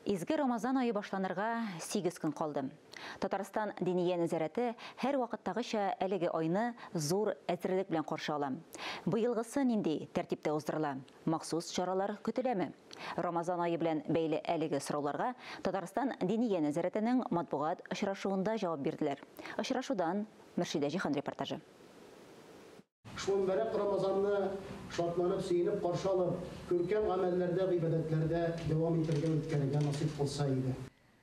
Изге Рамазан айы башланырга 8 көн калды. Татарстан Диния нәзарәте һәр вакыттагыча әлеге айны зур әзерлек белән каршы ала. Быелгысы нинди тәртиптә уздырыла? Махсус чаралар көтеләме? Рамазан айы белән бәйле әлеге сорауларга Татарстан Диния нәзарәтенең матбугат очрашуында җавап бирделәр. Очрашудан Мөршидә Җихан репортажы. Шуңбәрәк Рамазанны шатланып, сөенеп каршы алып, күркәм гамәлләрдә, гыйбадәтләрдә дәвам итәргә үткәрергә насыйп булса иде.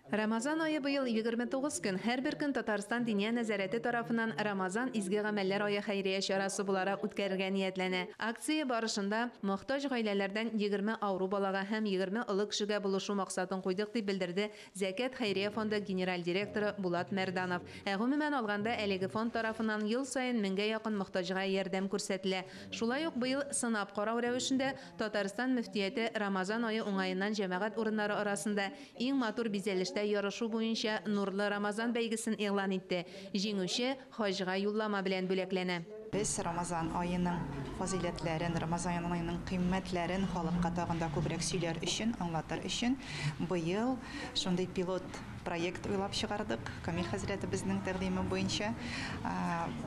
Рамазан айы быел 29 көн. Һәр бер көн Татарстан Диния нәзарәте тарафынан Рамазан изге гамәлләр айы хәйрия чарасы буларак үткәрергә ниятләнә. Акция барышында мохтаҗ гаиләләрдән 20 авыру балага һәм 20 олы кешегә булышу максатын куйдык дип белдерде Зәкәт хәйрия фонды генераль директоры Булат Мәрданов. Гомумән алганда әлеге фонд тарафынан ел саен 1000гә якын мохтаҗга ярдәм күрсәтелә. Шулай ук быел сынап карау рәвешендә Татарстан мөфтияте Рамазан айы уңаеннан җәмәгать урыннары арасында иң матур бизәлеш ярышу буенча Нурлы Рамазан бәйгесен игълан итте. Җиңүче хаҗга юллама белән бүләкләнә. Без Рамазан айының фазиләтләрен, Рамазан айының кыйммәтләрен халыкка тагында күбрәк сөйләр өчен, аңлатыр өчен быел шундый пилот проект уйлап чыгардык. Камил хәзрәте безнең тәкъдиме буенча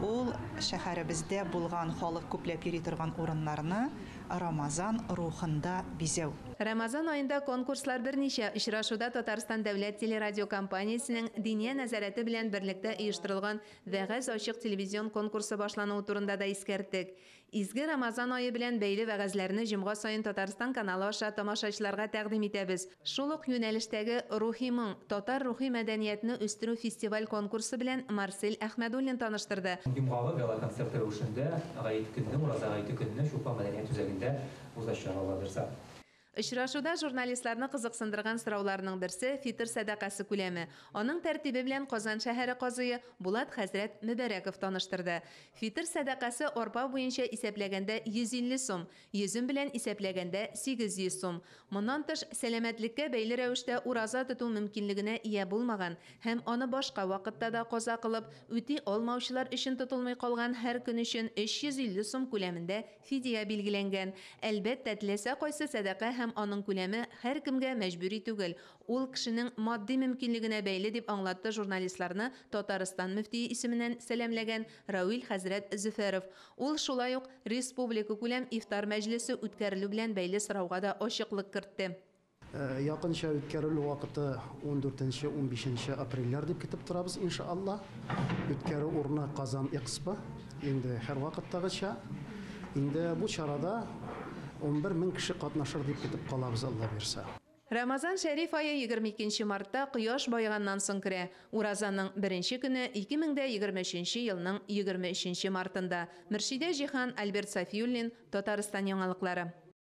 ул шәһәребездә булган халык күпләп йөри торган урыннарны Рамазан рухында бизәү. Рамазан айында конкурслар берничә очрашуда Татарстан дәүләт телерадиокомпаниясенең Диния нәзарәте белән берлектә оештырылган вәгазь ачык телевизион конкурсы башлануы турында да искәрттек. Изге Рамазан айы белән бәйле вәгазьләрне җомга саен Татарстан каналы аша тамашачыларга тәкъдим итәбез. Шул ук юнәлештәге Рухи моң, татар рухи мәдәниятне үстерү фестиваль конкурсы белән Марсель Әхмәдуллин таныштырды. Җомгалы гала концерт рәвешендә гаит көнне, ураза гаите көнне Шуфа мәдәният үзәгендә узачак. Очрашуда журналистларны кызыксындырган сорауларның берсе фитр сәдакасы күләме. Аның тәртибе белән Казан шәһәре казые Булат хәзрәт Мөбәрәков таныштырды. Фитр сәдакасы арпа буенча исәпләгәндә 150 сум, йөзем белән исәпләгәндә 800 сум. Моннан тыш сәламәтлеккә бәйле рәвештә ураза тоту мөмкинлегенә ия булмаган һәм аны башка вакытта да каза кылып үти алмаучылар өчен тотылмый калган һәр көн өчен 350 сум күләмендә фидия билгеләнгән. Әлбәттә, теләсә кайсы сәдака һәм аның күләме һәр кемгә мәҗбүри түгел. Ул кешенең матди мөмкинлегенә бәйле дип аңлатты журналистларны Татарстан мөфтие исеменнән сәламләгән Равил хәзрәт Зөфәров. Ул шулай ук республика күләм ифтар мәҗлесе үткәрелү белән бәйле сорауга да ачыклык кертте. Якынча үткәрелү вакыты 14-15 апрельләр дип көтеп торабыз иншалла. Үткәрү урыны Казан Экспо. Инде һәр вакыттагыча инде бу чарада 11 мең кеше катнашыр дип көтеп калабыз, Алла бирсә. Рамазан шәриф айы 22 мартта кояш байганнан соң керә. Уразаның беренче көне 2023 елның 23 мартында. Мөршидә Җихан, Альберт Сафиуллин, Татарстан яңалыклары.